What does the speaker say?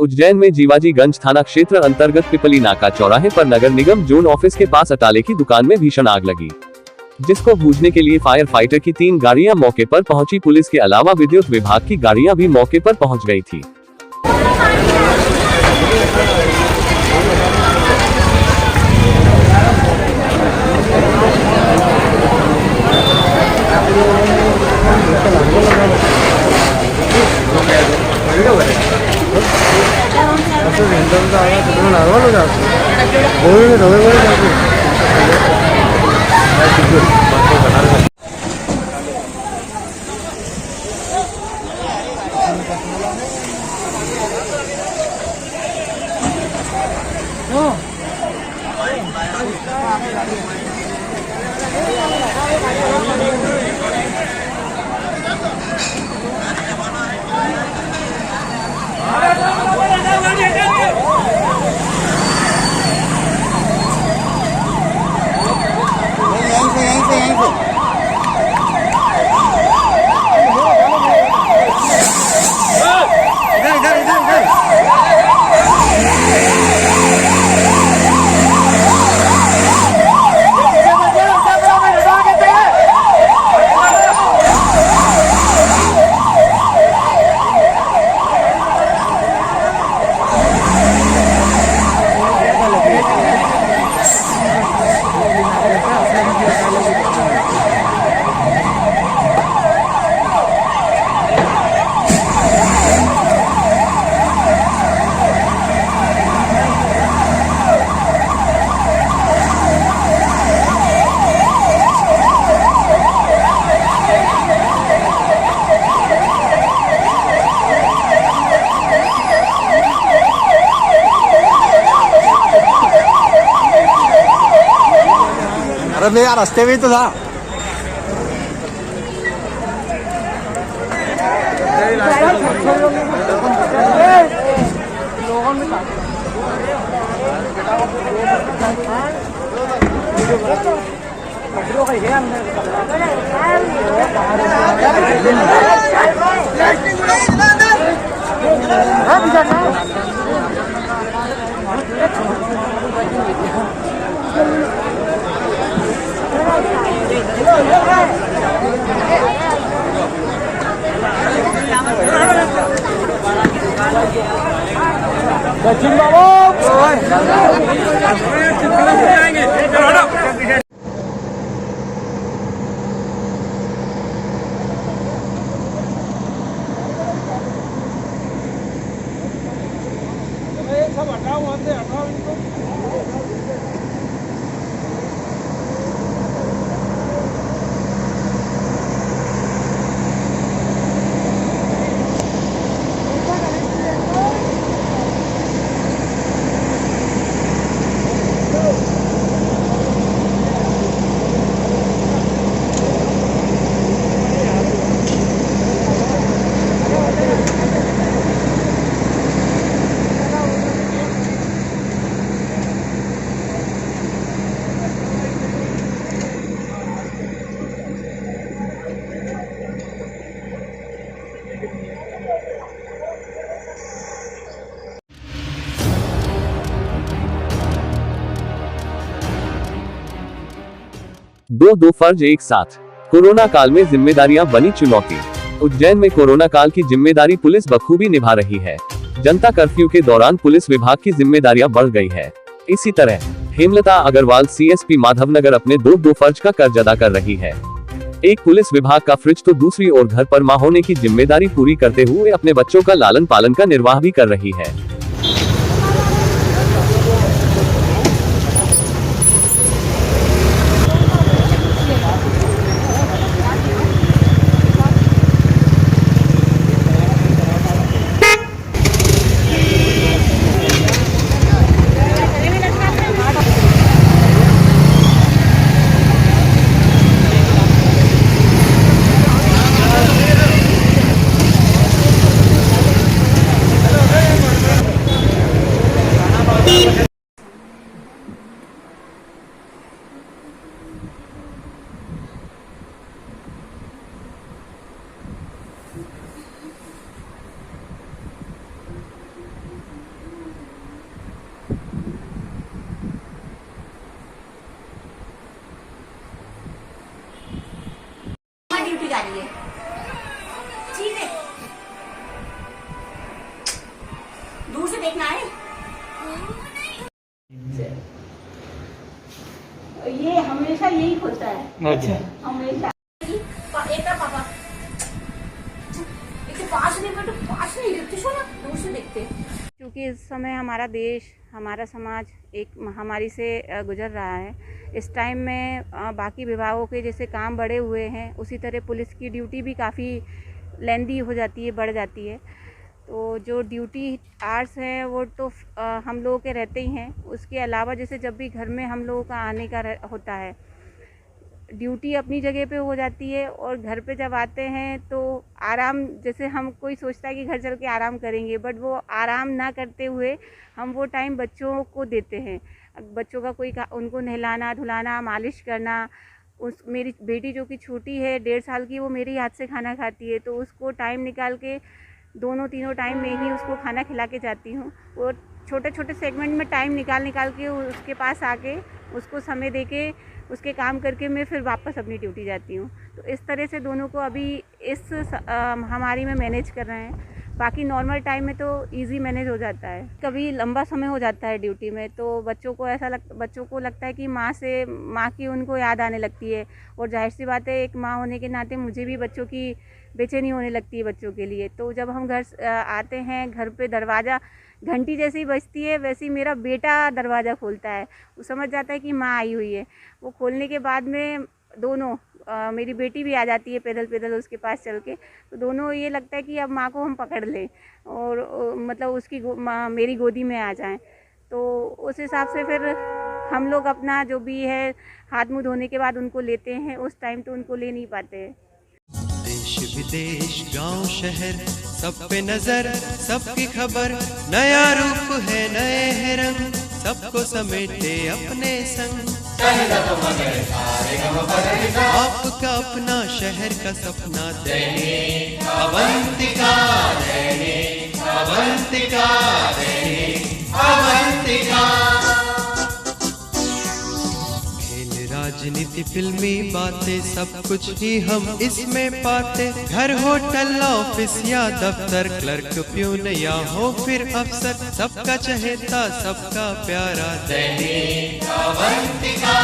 उज्जैन में जीवाजीगंज थाना क्षेत्र अंतर्गत पिपली नाका चौराहे पर नगर निगम जोन ऑफिस के पास अटाले की दुकान में भीषण आग लगी, जिसको बुझने के लिए फायर फाइटर की 3 गाड़ियां मौके पर पहुंची। पुलिस के अलावा विद्युत विभाग की गाड़ियां भी मौके पर पहुंच गई थी। अरे यार रास्ते में ही तो था। सचिन बाबू सब हटाओ, वहां से हटाओ इनको। दो फर्ज एक साथ। कोरोना काल में जिम्मेदारियां बनी चुनौती। उज्जैन में कोरोना काल की जिम्मेदारी पुलिस बखूबी निभा रही है। जनता कर्फ्यू के दौरान पुलिस विभाग की जिम्मेदारियां बढ़ गई है। इसी तरह हेमलता अग्रवाल सीएसपी माधवनगर अपने दो फर्ज का कर्ज अदा कर रही है। एक पुलिस विभाग का फ्रिज तो दूसरी ओर घर पर मां होने की जिम्मेदारी पूरी करते हुए अपने बच्चों का लालन पालन का निर्वाह भी कर रही है। जा रही है। ठीक है, दूर से देखना है। ये हमेशा यही होता है। अच्छा, हमेशा एक पापा एक पास नहीं, बेटे पास नहीं देखते, सुनो दूर से देखते। क्योंकि इस समय हमारा देश, हमारा समाज एक महामारी से गुजर रहा है। इस टाइम में बाकी विभागों के जैसे काम बढ़े हुए हैं, उसी तरह पुलिस की ड्यूटी भी काफ़ी लेंदी हो जाती है, बढ़ जाती है। तो जो ड्यूटी आवर्स हैं वो तो हम लोगों के रहते ही हैं। उसके अलावा जैसे जब भी घर में हम लोगों का आने का होता है, ड्यूटी अपनी जगह पे हो जाती है और घर पे जब आते हैं तो आराम, जैसे हम कोई सोचता है कि घर चल के आराम करेंगे, बट वो आराम ना करते हुए हम वो टाइम बच्चों को देते हैं। बच्चों का कोई उनको नहलाना धुलाना, मालिश करना। मेरी बेटी जो कि छोटी है 1.5 साल की, वो मेरे हाथ से खाना खाती है, तो उसको टाइम निकाल के दोनों तीनों टाइम में ही उसको खाना खिला के जाती हूँ। और छोटे छोटे सेगमेंट में टाइम निकाल के उसके पास आके उसको समय दे के उसके काम करके मैं फिर वापस अपनी ड्यूटी जाती हूँ। तो इस तरह से दोनों को अभी इस महामारी में मैनेज कर रहे हैं। बाकी नॉर्मल टाइम में तो इजी मैनेज हो जाता है। कभी लंबा समय हो जाता है ड्यूटी में तो बच्चों को लगता है कि माँ की उनको याद आने लगती है। और जाहिर सी बात है, एक माँ होने के नाते मुझे भी बच्चों की बेचैनी होने लगती है बच्चों के लिए। तो जब हम घर आते हैं, घर पे दरवाज़ा घंटी जैसे ही बजती है वैसे ही मेरा बेटा दरवाज़ा खोलता है। वो समझ जाता है कि माँ आई हुई है। वो खोलने के बाद में दोनों मेरी बेटी भी आ जाती है पैदल उसके पास चल के। तो दोनों ये लगता है कि अब माँ को हम पकड़ लें और मतलब उसकी मेरी गोदी में आ जाएं। तो उस हिसाब से फिर हम लोग अपना जो भी है हाथ मुँह धोने के बाद उनको लेते हैं। उस टाइम तो उनको ले नहीं पाते हैं। देश विदेश गांव शहर सब पे नजर, सबकी खबर, नया रूप है नए है रंग, सबको समेटे अपने संग। आपका अपना शहर का सपना दैनिक अवंतिका, दैनिक अवंतिका, दैनिक अवंतिका। राजनीति फिल्मी बातें सब कुछ ही हम इसमें पाते। घर होटल ऑफिस या दफ्तर, क्लर्क प्यून या हो फिर अफसर, सबका चहेता सबका प्यारा दैनिक अवंतिका।